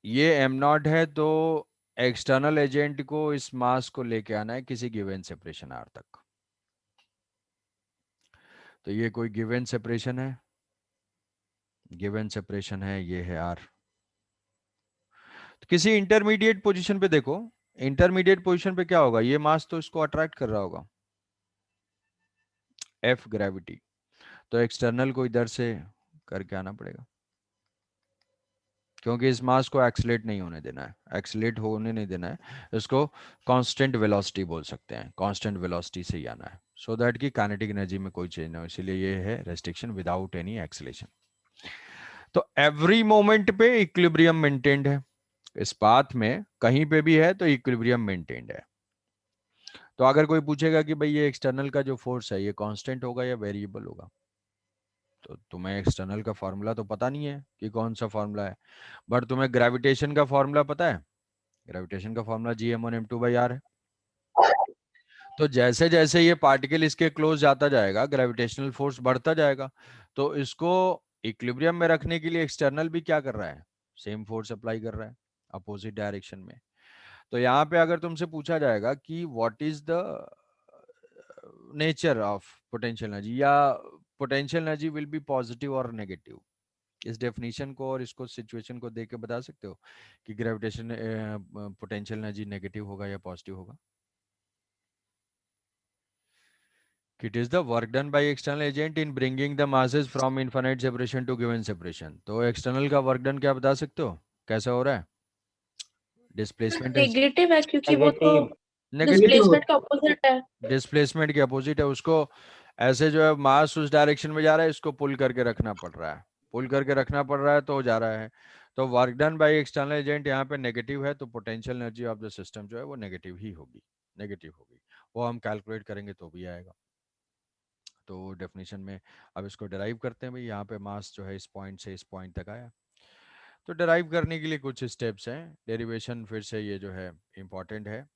ये am not है तो एक्सटर्नल एजेंट को इस मास को लेके आना है किसी गिवन सेपरेशन आर तक। तो ये कोई गिवन सेपरेशन है, गिवन सेपरेशन है, ये है आर। तो किसी इंटरमीडिएट पोजीशन पे देखो, इंटरमीडिएट पोजीशन पे क्या होगा, ये मास तो इसको अट्रैक्ट कर रहा होगा, एफ ग्रेविटी, तो एक्सटर्नल को इधर से करके आना पड़ेगा, क्योंकि इस मास को एक्सलेट नहीं होने देना है, एक्सलेट होने नहीं देना है, इसको कांस्टेंट वेलोसिटी बोल सकते हैं, कांस्टेंट वेलोसिटी से ही आना है, सो दैट कि काइनेटिक एनर्जी में कोई चेंज ना हो, इसीलिए ये है रेस्ट्रिक्शन विदाउट एनी एक्सलेशन। तो एवरी मोमेंट पे इक्विलिब्रियम मेंटेन्ड है, इस पाथ में कहीं पे भी है तो इक्विलिब्रियम मेंटेन्ड है। तो अगर कोई पूछेगा कि भाई ये एक्सटर्नल का जो फोर्स है ये कांस्टेंट होगा या वेरिएबल होगा, तो तुम्हें एक्सटर्नल का फॉर्मूला तो पता नहीं है कि कौन सा फॉर्मूला है, बट तुम्हें ग्रेविटेशन का फॉर्मूला पता है, ग्रेविटेशन का फॉर्मूला gm1m2/r है। तो जैसे जैसे ये पार्टिकल इसके क्लोज जाता जाएगा ग्रेविटेशनल फोर्स बढ़ता जाएगा, तो इसको इक्विलिब्रियम में रखने के लिए एक्सटर्नल भी क्या कर रहा है, सेम फोर्स अप्लाई कर रहा है अपोजिट डायरेक्शन में। तो यहाँ पे अगर तुमसे पूछा जाएगा कि what is the nature of potential energy, या potential energy will be positive और नेगेटिव, इस डेफिनेशन को और इसको सिचुएशन को देख के बता सकते हो कि ग्रेविटेशन पोटेंशियल एनर्जी नेगेटिव होगा या पॉजिटिव होगा। It is the work done by external agent in bringing the masses from infinite separation to given separation। तो एक्सटर्नल का वर्क डन क्या बता सकते हो, कैसा हो रहा है, डिस्प्लेसमेंट है, नेगेटिव है क्योंकि वो तो नेगेटिव नेगेटिव, डिस्प्लेसमेंट का ऑपोजिट है। डिस्प्लेसमेंट के अपोजिट है, उसको ऐसे जो है मास उस डायरेक्शन में जा रहा है, इसको पुल करके रखना पड़ रहा है, पुल करके रखना पड़ रहा है तो जा रहा है। तो work done by external agent यहाँ पे नेगेटिव है, तो potential energy of the system जो है वो नेगेटिव ही होगी, नेगेटिव होगी, वो हम कैलकुलेट करेंगे तो भी आएगा। तो डेफिनेशन में अब इसको डिराइव करते हैं, भाई यहाँ पे मास जो है इस पॉइंट से इस पॉइंट तक आया, तो डिराइव करने के लिए कुछ स्टेप्स हैं, डेरिवेशन फिर से ये जो है इंपॉर्टेंट है।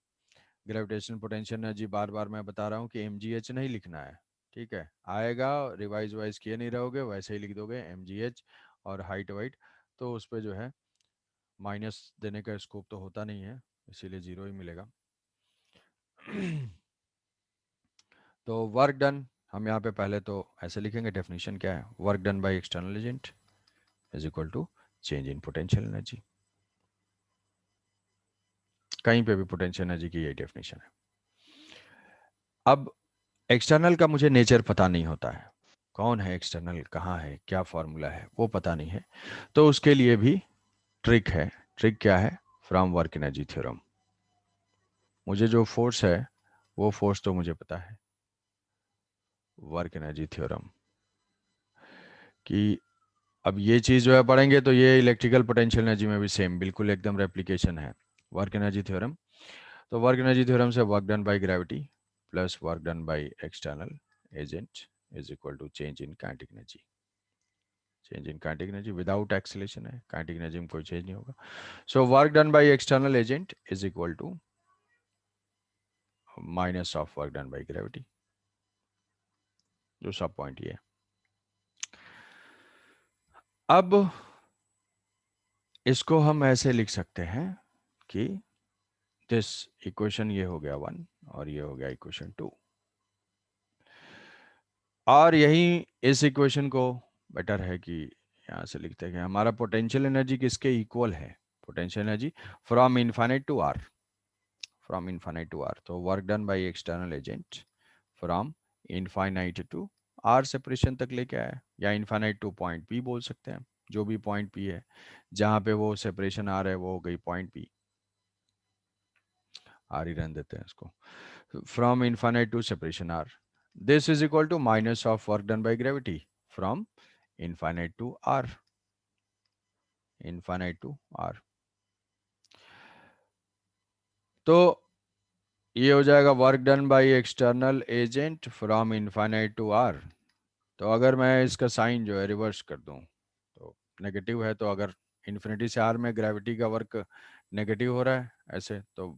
ग्रेविटेशन पोटेंशियल एनर्जी बार बार मैं बता रहा हूँ कि mgh नहीं लिखना है, ठीक है, आएगा रिवाइज वाइज किए नहीं रहोगे, वैसे ही लिख दोगे mgh और हाइट वाइट, तो उस पर जो है माइनस देने का स्कोप तो होता नहीं है, इसीलिए जीरो ही मिलेगा। तो वर्क डन हम यहाँ पे पहले तो ऐसे लिखेंगे, डेफिनेशन क्या है, work done by external agent is equal to change in potential energy, कहीं पे भी पोटेंशियल एनर्जी की यही डेफिनेशन है। अब एक्सटर्नल का मुझे नेचर पता नहीं होता है, कौन है एक्सटर्नल, कहाँ है, क्या फॉर्मूला है, वो पता नहीं है, तो उसके लिए भी ट्रिक है। ट्रिक क्या है, फ्रॉम वर्क एनर्जी थ्योरम, मुझे जो फोर्स है वो फोर्स तो मुझे पता है, वर्क एनर्जी थ्योरम कि अब ये चीज़ जो है पढ़ेंगे तो ये इलेक्ट्रिकल पोटेंशियल एनर्जी में भी सेम बिल्कुल एकदम रेप्लिकेशन है, वर्क एनर्जी थ्योरम। तो वर्क एनर्जी थ्योरम से work done by gravity plus work done by external agent is equal to change in kinetic energy, change in kinetic energy without acceleration है, kinetic energy में कोई change नहीं होगा। So work done by external agent is equal to minus of work done by gravity, जो सब point ये है। अब इसको हम ऐसे लिख सकते हैं कि दिस इक्वेशन ये हो गया 1 और ये हो गया इक्वेशन 2, और यही इस इक्वेशन को बेटर है कि यहाँ से लिखते हैं कि हमारा पोटेंशियल एनर्जी किसके इक्वल है, potential energy from infinite to R, from infinite to R, तो work done by external agent from infinite to R separation तक लेके आया, या इनफाइनाइट टू पॉइंट पी बोल सकते हैं, जो भी पॉइंट पी है जहाँ पे वो सेपरेशन आ रहा है वो हो गई पॉइंट पी, आर ही रहने देते हैं इसको, from infinite to separation R, this is equal to minus of work done by gravity from infinite to r, infinite to r। तो ये हो जाएगा work done by external agent from infinite to R. तो अगर मैं इसका sign जो है रिवर्स कर दूं, तो नेगेटिव है, तो अगर इन्फिनिटी से आर में ग्रेविटी का वर्क नेगेटिव हो रहा है ऐसे, तो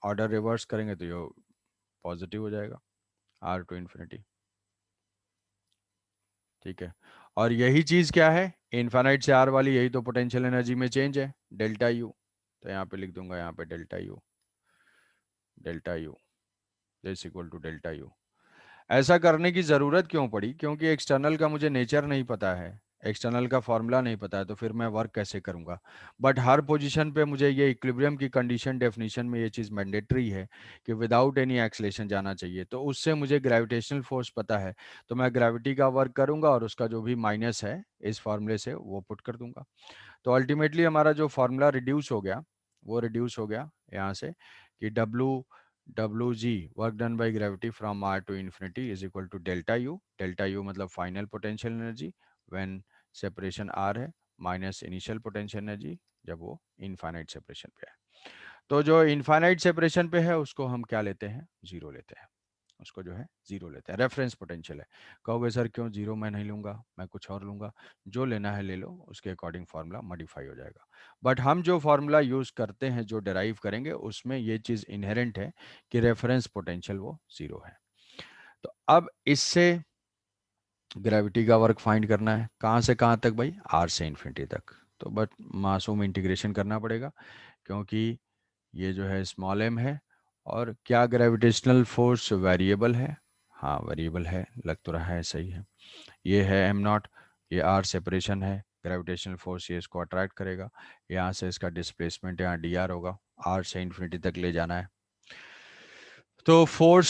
ऑर्डर रिवर्स करेंगे तो ये पॉजिटिव हो जाएगा, आर टू इन्फिनिटी, ठीक है। और यही चीज क्या है, इनफाइनाइट से आर वाली यही तो पोटेंशियल एनर्जी में चेंज है, डेल्टा यू। तो यहाँ पे लिख दूंगा, यहाँ पे delta U is equal to delta U. ऐसा करने की ज़रूरत क्यों पड़ी? क्योंकि एक्सटर्नल का मुझे नेचर नहीं पता है, एक्सटर्नल का फॉर्मूला नहीं पता है, तो फिर मैं वर्क कैसे करूंगा? बट हर पोजीशन पे मुझे ये इक्विलिब्रियम की कंडीशन डेफिनेशन में ये चीज़ मैंडेटरी है कि विदाउट एनी एक्सलेशन जाना चाहिए। तो उससे मुझे ग्रेविटेशनल फोर्स पता है, तो मैं ग्रेविटी का वर्क करूंगा और उसका जो भी माइनस है इस फॉर्मूले से वो पुट कर दूंगा। तो अल्टीमेटली हमारा जो फॉर्मूला रिड्यूस हो गया, वो रिड्यूस हो गया यहाँ से कि W G work done by gravity from R to infinity is equal to delta U मतलब final potential energy when separation R है, माइनस इनिशियल पोटेंशियल एनर्जी जब वो इनफाइनाइट सेपरेशन पे है। तो जो इनफाइनाइट सेपरेशन पे है उसको हम क्या लेते हैं? जीरो लेते हैं, उसको जो है जीरो लेते हैं, रेफरेंस पोटेंशियल है। कहोगे सर क्यों जीरो? मैं नहीं लूंगा, मैं कुछ और लूंगा। जो लेना है ले लो, उसके अकॉर्डिंग फार्मूला मॉडिफाई हो जाएगा। बट हम जो फार्मूला यूज करते हैं, जो डिराइव करेंगे, उसमें ये चीज इनहेरेंट है कि रेफरेंस पोटेंशियल वो जीरो है। तो अब इससे ग्रेविटी का वर्क फाइंड करना है, कहाँ से कहाँ तक भाई? आर से इन्फिनिटी तक। तो बट मासूम इंटीग्रेशन करना पड़ेगा, क्योंकि ये जो है स्मॉल एम है। और क्या ग्रेविटेशनल फोर्स वेरिएबल है? हाँ वेरिएबल है, लग तो रहा है सही है। ये है एम नॉट, ये आर सेपरेशन है, ग्रेविटेशनल फोर्स ये इसको अट्रैक्ट करेगा। यहाँ से इसका डिस्प्लेसमेंट यहाँ डी आर होगा, आर से इन्फिनिटी तक ले जाना है। तो फोर्स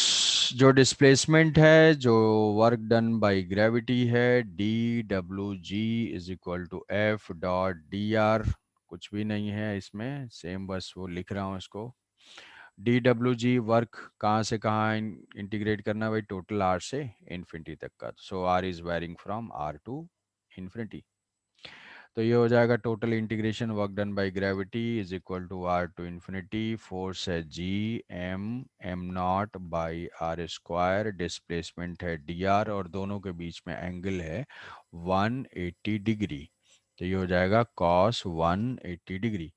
जो डिस्प्लेसमेंट है, जो वर्क डन बाय ग्रेविटी है, D W G is equal to F dot D R. कुछ भी नहीं है इसमें, सेम बस वो लिख रहा हूँ इसको। डी डब्ल्यू जी वर्क कहाँ से कहाँ इंटीग्रेट करना है भाई? टोटल आर से इन्फिनिटी तक का। So R is varying from R to infinity. तो ये हो जाएगा total integration work done by gravity is equal to R to infinity, force है G M M naught by R square, displacement है D R, और दोनों के बीच में एंगल है 180 डिग्री। तो ये हो जाएगा cos 180 degree.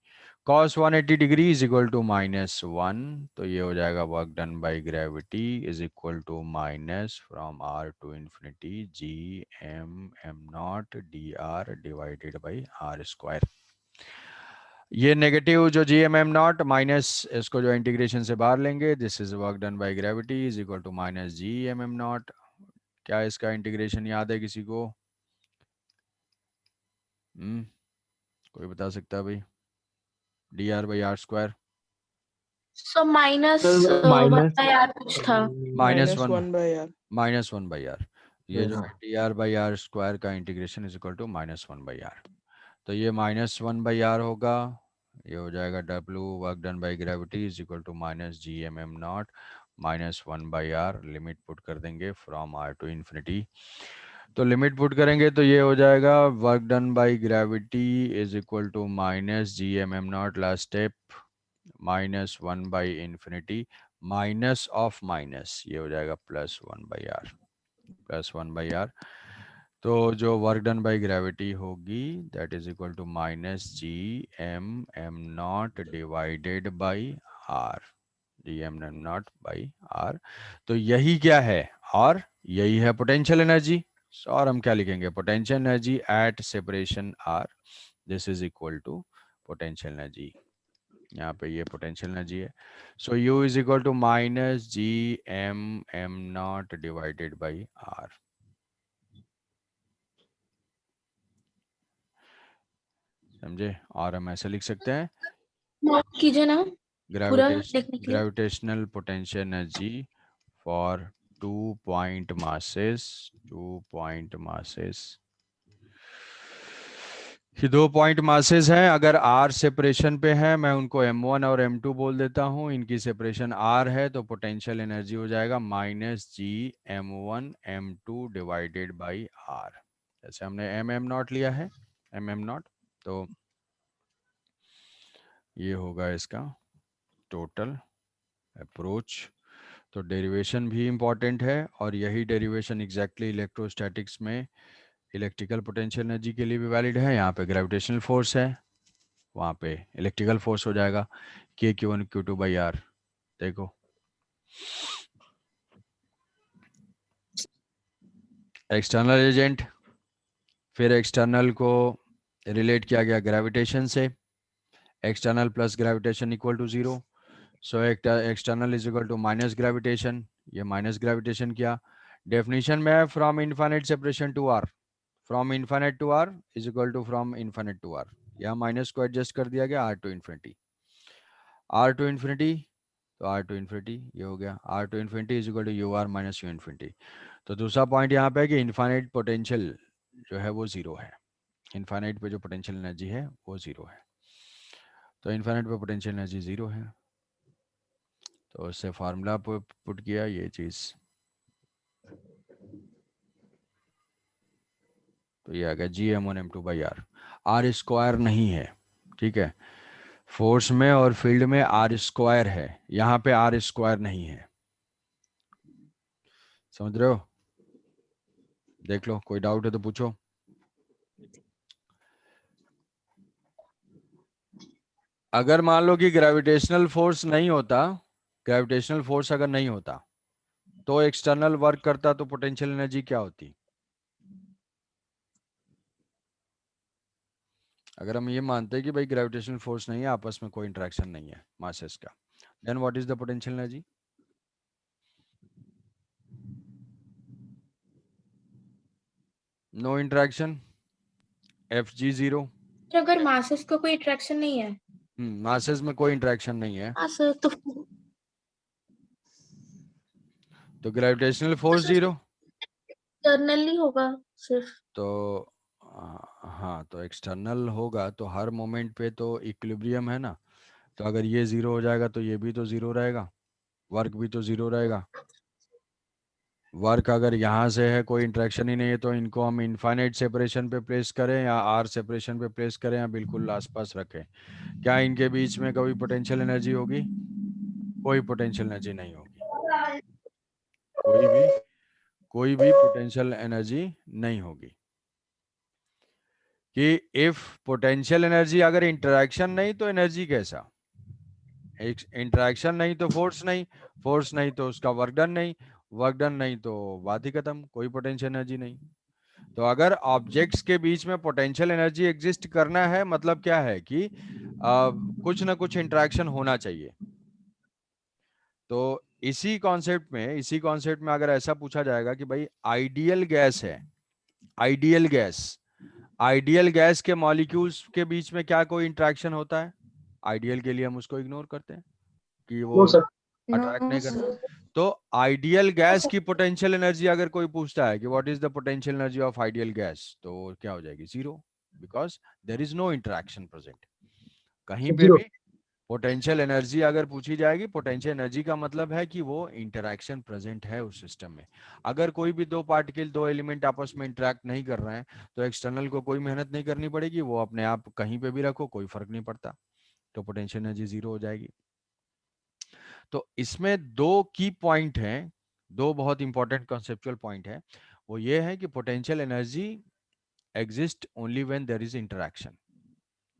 cos 180 degree is equal to -1। तो ये हो जाएगा work done by gravity is equal to minus from R to infinity G M M naught D R divided by R square. ये नेगेटिव जो G M M naught minus, इसको जो integration से बाहर लेंगे, this is work done by gravity is equal to minus G M M naught. क्या इसका integration याद है किसी को? कोई बता सकता है भाई? D R by R square so minus minus यार कुछ था। Minus one, 1/r। -1/r। ये जो है D R by R square का integration is equal to -1/r। तो ये -1/r होगा। ये हो जाएगा W work done by gravity is equal to minus G M M naught -1/r। Limit put कर देंगे फ्रॉम आर टू इन्फिनिटी। तो लिमिट पुट करेंगे तो ये हो जाएगा work done by gravity is equal to minus G M M naught, last step, -1/infinity, minus of minus, ये हो जाएगा +1/r, +1/r। तो जो वर्क डन बाई ग्रेविटी होगी that is equal to minus G M M naught divided by R, G M M naught by R. तो यही क्या है? और यही है पोटेंशियल एनर्जी। और हम क्या लिखेंगे? Potential energy at separation R, this is equal to potential energy. यहाँ पे ये पोटेंशियल एनर्जी है। So U is equal to minus G M M naught divided by R. समझे? और हम ऐसे लिख सकते हैं नोट कीजिए ना पूरा देखने के लिए। Gravitational potential energy for 2 point masses. ये 2 पॉइंट मासेस हैं, अगर r सेपरेशन पे है मैं उनको m1 और m2 बोल देता हूँ, इनकी सेपरेशन r है, तो पोटेंशियल एनर्जी हो जाएगा -G m1 m2 divided by r। जैसे हमने m नॉट लिया है, m नॉट, तो ये होगा इसका टोटल अप्रोच। तो डेरिवेशन भी इम्पॉर्टेंट है, और यही डेरिवेशन एग्जैक्टली इलेक्ट्रोस्टैटिक्स में इलेक्ट्रिकल पोटेंशियल एनर्जी के लिए भी वैलिड है। यहाँ पे ग्रेविटेशनल फोर्स है, वहाँ पे इलेक्ट्रिकल फोर्स हो जाएगा Q1 Q2 बाई R। देखो एक्सटर्नल एजेंट, फिर एक्सटर्नल को रिलेट किया गया ग्रेविटेशन से, external plus gravitation equal to 0, so external is equal to minus gravitation, ये माइनस ग्रेविटेशन किया। डेफिनेशन में है from infinite separation to R, from infinite to R is equal to from infinite to R, यहाँ minus को adjust कर दिया गया, R to infinity, R to infinity, तो आर टू इन्फिनिटी ये हो गया, R to infinity is equal to U R minus U infinity. तो दूसरा पॉइंट यहाँ पे है कि इनफाइनाइट पोटेंशियल जो है वो जीरो है, इनफाइनाइट पे जो पोटेंशियल एनर्जी है वो जीरो है, तो इनफाइनाइट पे पोटेंशियल एनर्जी जीरो है, तो उससे फार्मूला पुट किया ये चीज, तो ये आ गया G M one M two by R, R square नहीं है, ठीक है, फोर्स में और फील्ड में आर स्क्वायर है, यहाँ पे आर स्क्वायर नहीं है, समझ रहे हो? देख लो, कोई डाउट है तो पूछो। अगर मान लो कि ग्रेविटेशनल फोर्स नहीं होता, ग्रेविटेशनल फोर्स अगर नहीं होता तो एक्सटर्नल वर्क करता, तो पोटेंशियल एनर्जी क्या होती? अगर हम ये मानते हैं कि भाई ग्रेविटेशनल फोर्स नहीं है, आपस में कोई इंटरेक्शन नहीं है मासेस का, then what is the potential energy? No interaction, F G zero. तो अगर मासेस का कोई अट्रैक्शन नहीं है, मासेस में कोई इंटरेक्शन नहीं है, हाँ सर, तो ग्रेविटेशनल फोर्स जीरो, एक्सटर्नली होगा सिर्फ। तो हाँ, तो एक्सटर्नल होगा तो हर मोमेंट पे तो इक्विलिब्रियम है ना, तो अगर ये जीरो हो जाएगा तो ये भी तो जीरो रहेगा, वर्क भी तो जीरो रहेगा। वर्क अगर यहाँ से है, कोई इंटरेक्शन ही नहीं है, तो इनको हम इनफाइनाइट सेपरेशन पे प्लेस करें या आर सेपरेशन पे प्लेस करें या बिल्कुल आसपास रखें, क्या इनके बीच में कभी पोटेंशियल एनर्जी होगी? कोई पोटेंशियल एनर्जी नहीं होगी, कोई भी कोई भी पोटेंशियल एनर्जी नहीं होगी। कि इफ पोटेंशियल एनर्जी, अगर इंटरेक्शन नहीं तो एनर्जी कैसा? इंटरेक्शन नहीं तो फोर्स नहीं, फोर्स नहीं तो उसका वर्क डन नहीं, वर्क डन नहीं तो बात ही खत्म, कोई पोटेंशियल एनर्जी नहीं। तो अगर ऑब्जेक्ट्स के बीच में पोटेंशियल एनर्जी एग्जिस्ट करना है, मतलब क्या है कि कुछ ना कुछ इंटरेक्शन होना चाहिए। तो इसी कॉन्सेप्ट में अगर ऐसा पूछा जाएगा कि भाई आइडियल गैस है, आइडियल गैस, आइडियल गैस के मॉलिक्यूल्स के बीच में क्या कोई इंटरेक्शन होता है? आइडियल के लिए हम उसको इग्नोर करते हैं कि वो नो सर। अट्रैक्ट नो नहीं करता। सर। तो आइडियल गैस की पोटेंशियल एनर्जी अगर कोई पूछता है कि what is the potential energy of ideal gas, तो क्या हो जाएगी? Zero, because there is no interaction present कहीं पे जीरो। भी। पोटेंशियल एनर्जी अगर पूछी जाएगी, पोटेंशियल एनर्जी का मतलब है कि वो इंटरेक्शन प्रेजेंट है उस सिस्टम में। अगर कोई भी दो पार्टिकल, दो एलिमेंट आपस में इंटरेक्ट नहीं कर रहे हैं, तो एक्सटर्नल को कोई मेहनत नहीं करनी पड़ेगी, वो अपने आप कहीं पे भी रखो, कोई फर्क नहीं पड़ता, तो पोटेंशियल एनर्जी जीरो हो जाएगी। तो इसमें दो की पॉइंट हैं, दो बहुत इंपॉर्टेंट कॉन्सेप्चुअल पॉइंट है, वो ये है कि potential energy exist only when there is interaction.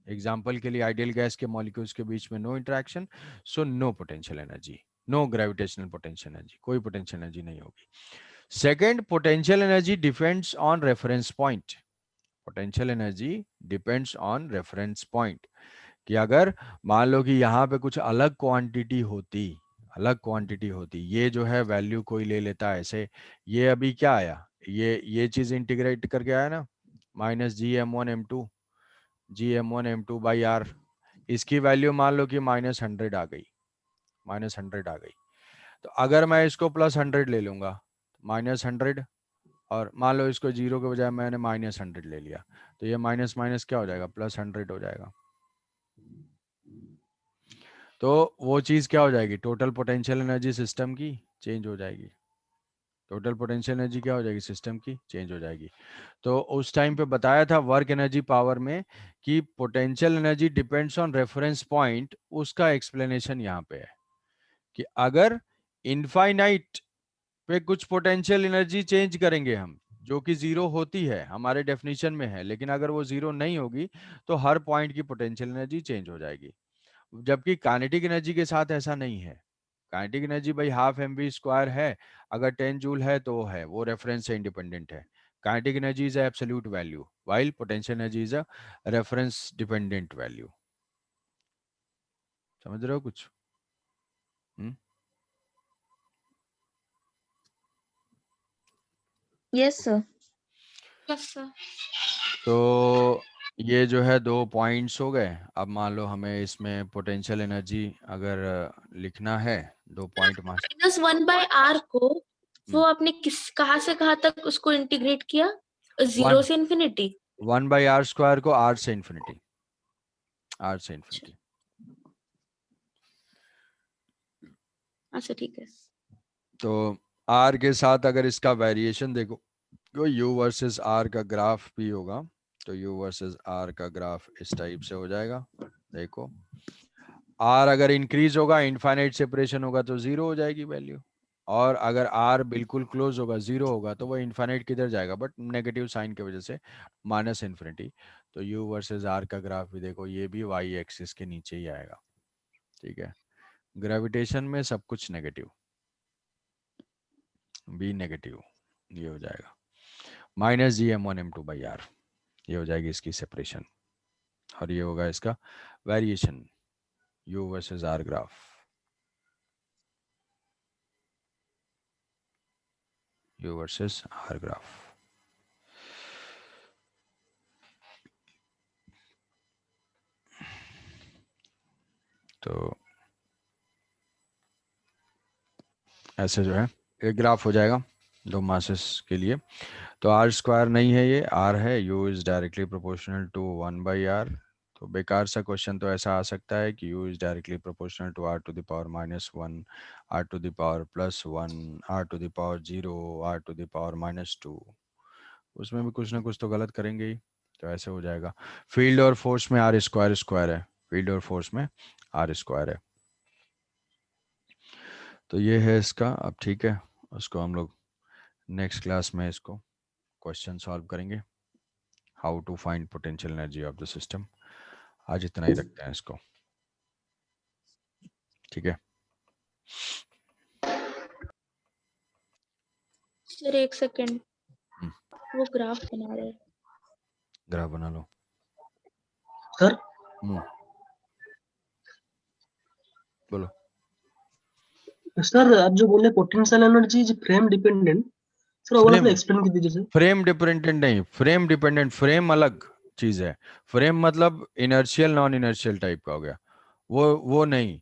Example के लिए आइडियल गैस के मॉलिक्यूल्स के बीच में no interaction, so no potential energy, no gravitational potential energy, कोई पोटेंशियल एनर्जी नहीं होगी। Second, potential energy depends on reference point, potential energy depends on reference point, कि अगर मान लो कि यहाँ पे कुछ अलग क्वांटिटी होती, अलग क्वांटिटी होती, ये जो है वैल्यू कोई ले लेता है ऐसे, ये अभी क्या आया, ये चीज इंटीग्रेट करके आया ना, minus G M one M two, G M one M two by R, इसकी वैल्यू मान लो कि -100 आ गई, -100 आ गई, तो अगर मैं इसको +100 ले लूंगा, -100, और मान लो इसको जीरो के बजाय मैंने -100 ले लिया, तो ये माइनस माइनस क्या हो जाएगा? +100 हो जाएगा। तो वो चीज क्या हो जाएगी? टोटल पोटेंशियल एनर्जी सिस्टम की चेंज हो जाएगी, टोटल पोटेंशियल एनर्जी क्या हो जाएगी? सिस्टम की चेंज हो जाएगी। तो उस टाइम पे बताया था वर्क एनर्जी पावर में कि potential energy depends on reference point, उसका एक्सप्लेनेशन यहाँ पे है कि अगर इनफाइनाइट पे कुछ पोटेंशियल एनर्जी चेंज करेंगे हम, जो कि जीरो होती है हमारे डेफिनेशन में है, लेकिन अगर वो जीरो नहीं होगी तो हर पॉइंट की पोटेंशियल एनर्जी चेंज हो जाएगी। जबकि काइनेटिक एनर्जी के साथ ऐसा नहीं है। काइनेटिक एनर्जी भाई हाफ एम वी स्क्वायर है, अगर 10 जूल है तो वो है, वो रेफरेंस से इंडिपेंडेंट है। Kinetic energy is a absolute value, while potential energy is a reference dependent value. समझ रहे हो कुछ? Yes, sir. Yes, sir. तो ये जो है 2 पॉइंट्स हो गए. अब मान लो हमें इसमें पोटेंशियल एनर्जी अगर लिखना है 2 पॉइंट मास. -1/r को वो आपने कहाँ से कहाँ तक उसको इंटीग्रेट किया? 0 से इन्फिनिटी. 1/r² को r से इन्फिनिटी. r से इन्फिनिटी. अच्छा, ठीक है. तो r के साथ अगर इसका वेरिएशन देखो तो u वर्सेस r का ग्राफ भी होगा. तो u वर्सेस r का ग्राफ इस टाइप से हो जाएगा. देखो r अगर इंक्रीज होगा, इनफाइनाइट सेपरेशन होगा तो 0 हो जाएगी वैल्यू. और अगर r बिल्कुल क्लोज होगा, 0 होगा, तो वो इनफाइनाइट किधर जाएगा, बट नेगेटिव साइन की वजह से माइनस इन्फिनिटी. तो u वर्सेस r का ग्राफ भी देखो, ये भी y एक्सिस के नीचे ही आएगा. ठीक है. ग्रेविटेशन में सब कुछ नेगेटिव, बी नेगेटिव, ये हो जाएगा -gm1m2/r. ये हो जाएगी इसकी सेपरेशन. और ये होगा इसका variation, u versus r graph. u versus r graph. तो ऐसे जो है एक ग्राफ हो जाएगा 2 मासेस के लिए. तो r² नहीं है, ये r है. u is directly proportional to 1/r. तो बेकार सा क्वेश्चन तो ऐसा आ सकता है कि u is directly proportional to r to the power -1, r to the power +1, r to the power 0, r to the power -2. उसमें भी कुछ ना कुछ तो गलत करेंगे ही. तो ऐसे हो जाएगा. फील्ड और फोर्स में r² है. फील्ड और फोर्स में r² है. तो ये है इसका. अब ठीक है, उसको हम लोग नेक्स्ट क्लास में इसको क्वेश्चन सॉल्व करेंगे. How to find potential energy of the system. आज इतना ही रखते हैं इसको. ठीक है. सर, एक सेकेंड, वो ग्राफ बना रहे हैं. ग्राफ बना लो सर. बोलो. सर आप जो बोले potential energy is frame dependent, sir वो वाला फ्रेम एक्सप्लेन कर दीजिए सर. फ्रेम डिपेंडेंट नहीं, फ्रेम डिपेंडेंट. फ्रेम अलग चीज है. फ्रेम मतलब इनर्शियल नॉन इनर्शियल टाइप का हो गया. वो नहीं.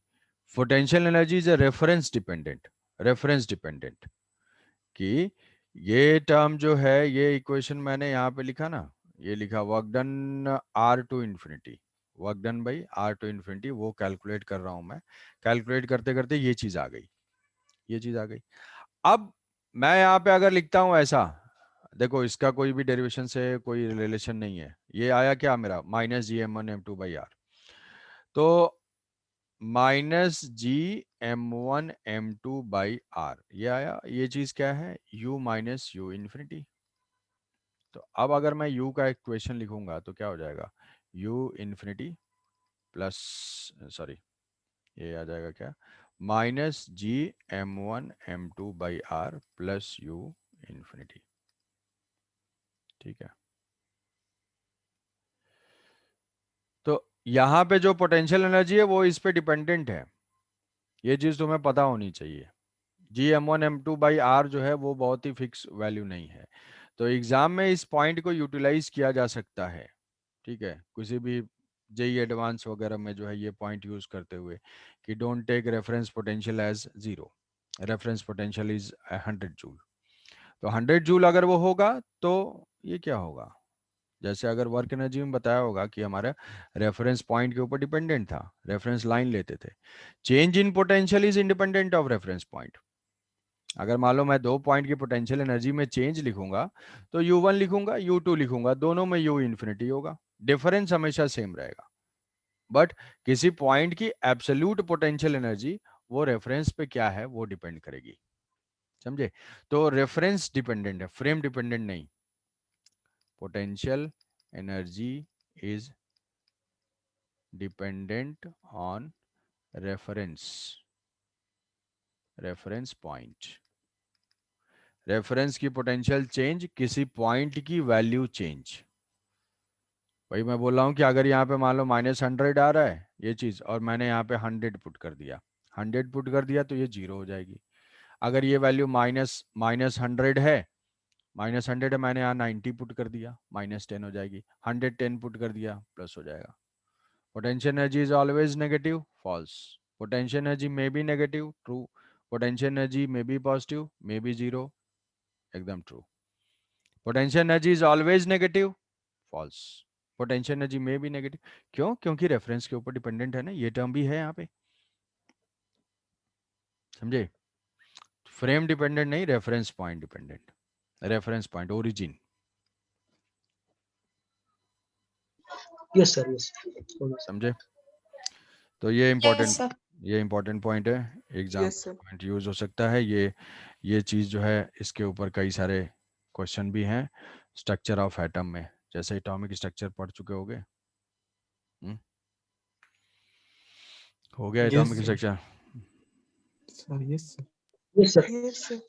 Potential energy is reference dependent. Reference dependent कि ये टर्म जो है, ये इक्वेशन मैंने यहाँ पे लिखा ना, ये लिखा work done r to infinity, work done by r to infinity. वो कैलकुलेट कर रहा हूँ मैं. कैलकुलेट करते करते ये चीज आ गई, ये चीज आ गई. अब मैं यहाँ पे अगर लिखता हूँ ऐसा, देखो इसका कोई भी डेरिवेशन से कोई रिलेशन नहीं है. ये आया क्या मेरा -gm1m2/r. तो -gm1m2/r ये आया. ये चीज क्या है, u माइनस u इन्फिनिटी. तो अब अगर मैं u का इक्वेशन लिखूंगा तो क्या हो जाएगा, u इन्फिनिटी प्लस, सॉरी ये आ जाएगा क्या, -gm1m2/r प्लस u इन्फिनिटी. ठीक है. तो यहाँ पे जो पोटेंशियल एनर्जी है वो इस पे डिपेंडेंट है. ये चीज तुम्हें पता होनी चाहिए. gm1m2/r जो है वो बहुत ही फिक्स वैल्यू नहीं है. तो एग्जाम में इस पॉइंट को यूटिलाइज किया जा सकता है. ठीक है. किसी भी जेई एडवांस वगैरह में जो है ये पॉइंट यूज करते हुए कि don't take reference potential as 0, reference potential is 100 joule. तो 100 जूल अगर वो होगा तो ये क्या होगा, जैसे अगर वर्क एनर्जी में बताया होगा कि हमारा रेफरेंस पॉइंट के ऊपर डिपेंडेंट था, रेफरेंस लाइन लेते थे. Change in potential is independent of reference point. अगर मान लो मैं 2 पॉइंट की पोटेंशियल एनर्जी में चेंज लिखूंगा तो u1 लिखूंगा, u2 लिखूंगा, दोनों में u इन्फिनिटी होगा. डिफरेंस हमेशा सेम रहेगा. बट किसी पॉइंट की एब्सोल्यूट पोटेंशियल एनर्जी वो रेफरेंस पे क्या है वो डिपेंड करेगी. समझे. तो रेफरेंस डिपेंडेंट है, फ्रेम डिपेंडेंट नहीं. Potential energy is dependent on reference, reference point. Reference की पोटेंशियल चेंज किसी पॉइंट की वैल्यू चेंज। भाई मैं बोल रहा हूँ कि अगर यहाँ पे मान लो -100 आ रहा है ये चीज, और मैंने यहाँ पे 100 पुट कर दिया, 100 पुट कर दिया तो ये 0 हो जाएगी। अगर ये वैल्यू -100 है, -100 है, मैंने यहाँ 90 पुट कर दिया, -10 हो जाएगी। 110 पुट कर दिया, प्लस हो जाएगा। Potential energy is always negative, false. Potential energy may be negative, true. Potential energy may be positive, may be zero, एकदम true. Potential energy is always negative, false. Potential energy में भी negative, क्यों? क्योंकि reference के ऊपर dependent है ना, ये टर्म भी है यहाँ पे, समझे? फ्रेम डिपेंडेंट नहीं, reference point dependent, reference point, origin. Yes sir, yes. समझे? तो ये इम्पोर्टेंट, sir. ये इम्पोर्टेंट पॉइंट है, exam Yes, sir. Point use हो सकता है। ये चीज जो है इसके ऊपर कई सारे क्वेश्चन भी हैं स्ट्रक्चर ऑफ एटम में, जैसे एटॉमिक स्ट्रक्चर पढ़ चुके होगे। हो गया Yes, atomic sir. Structure? Sir, yes, sir. Yes sir. Yes, sir.